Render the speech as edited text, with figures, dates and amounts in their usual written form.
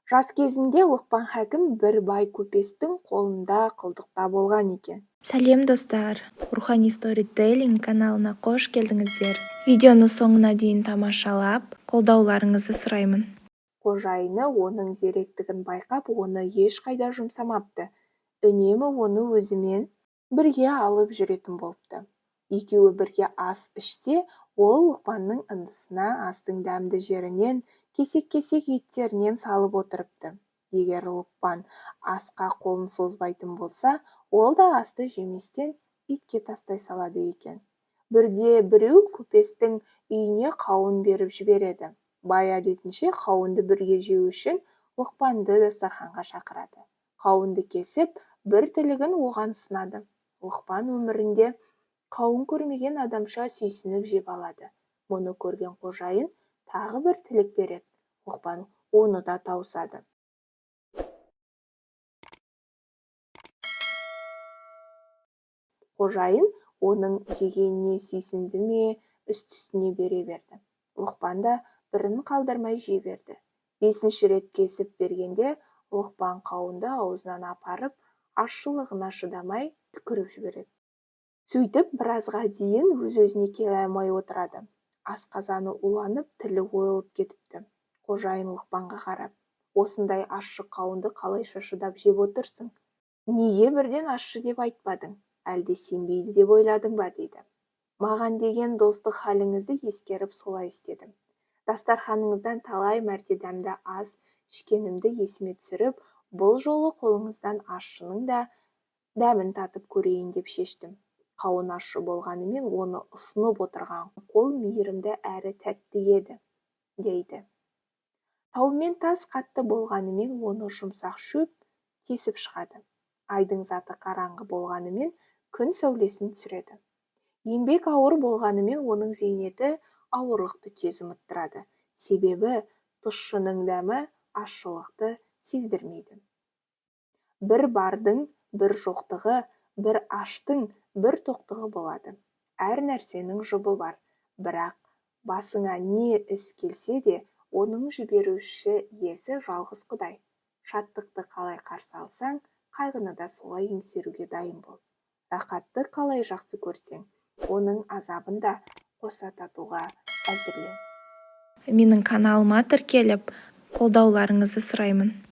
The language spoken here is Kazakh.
Жас кезінде Лұқпан хәкім бір бай көпестің қолында қылдықта болған екен. Сәлем достар, Рухани Storytelling каналына қош келдіңіздер. Видеоны соңына дейін тамашалап, қолдауларыңызды сұраймын. Қожайыны оның зеректігін байқап, оны ешқайда жұмсамапты. Үнемі оны өзімен бірге алып жүретін болыпты. Екеуі бірге ас ішсе, ол Лұқпанның ындысына астың дәмді жерінен, кесек-кесек еттерінен салып отырыпты. Егер Лұқпан асқа қолын созбайтын болса, ол да асты жеместен итке тастай салады екен. Бірде біреу көпестің үйіне қауын беріп жібереді. Бай әдетінше қауынды бірге жеу үшін Лұқпанды дастарханға шақырады. Қауынды кесіп, бір тілігін оған ұсынады. Лұқпан өмірінде қауын көрмеген адамша сүйсініп жеп алады. Мұны көрген қожайын тағы бір тілік береді. Лұқпан оны да тауысады. Қожайын оның жегеніне сүйсінді ме, үсті-үстіне бере берді. Лұқпан да бірін қалдырмай жей берді. 5-ші рет кесіп бергенде Лұқпан қауынды аузынан апарып, ащылығына шыдамай түкіріп жібереді. Сөйтіп біразға дейін өз-өзіне келе алмай отырады. Асқазаны уланып, тілі ойылып кетіпті. Қожайын Лұқпанға қарап: осындай ащы қауынды қалайша шыдап жеп отырсың? Неге бірден ащы деп айтпадың? Әлде сенбейді деп ойладың ба, дейді. Маған деген достық халіңізді ескеріп солай істедім. Дастарханыңыздан талай мәрте дәмді ас ішкенімді есіме түсіріп, бұл жолы қолыңыздан ащының да дәмін татып көрейін деп шештім. Қауын ащы болғанымен, оны ұсынып отырған қол мейірімді әрі тәтті еді, дейді. Тау мен тас қатты болғанымен, оны жұмсақ шөп кесіп шығады. Айдың заты қараңғы болғанымен, күн сәулесін түсіреді. Еңбек ауыр болғанымен, оның зейнеті ауырлықты тез ұмыттырады. Себебі тұщының дәмі ащылықты сездірмейді. Bir бардың, бір жоқтығы, бір аштың, бір тоқтығы болады. Әр нәрсенің жұбы бар, бірақ басыңа не іс келсе де, оның жіберуші иесі жалғыз Құдай. Шаттықты қалай қарсы алсаң, қайғыны да солай еңсеруге дайын бол. Рақатты қалай жақсы көрсең, оның азабын да қоса татуға әзірлен. Менің каналыма тіркеліп, қолдауларыңызды сұраймын.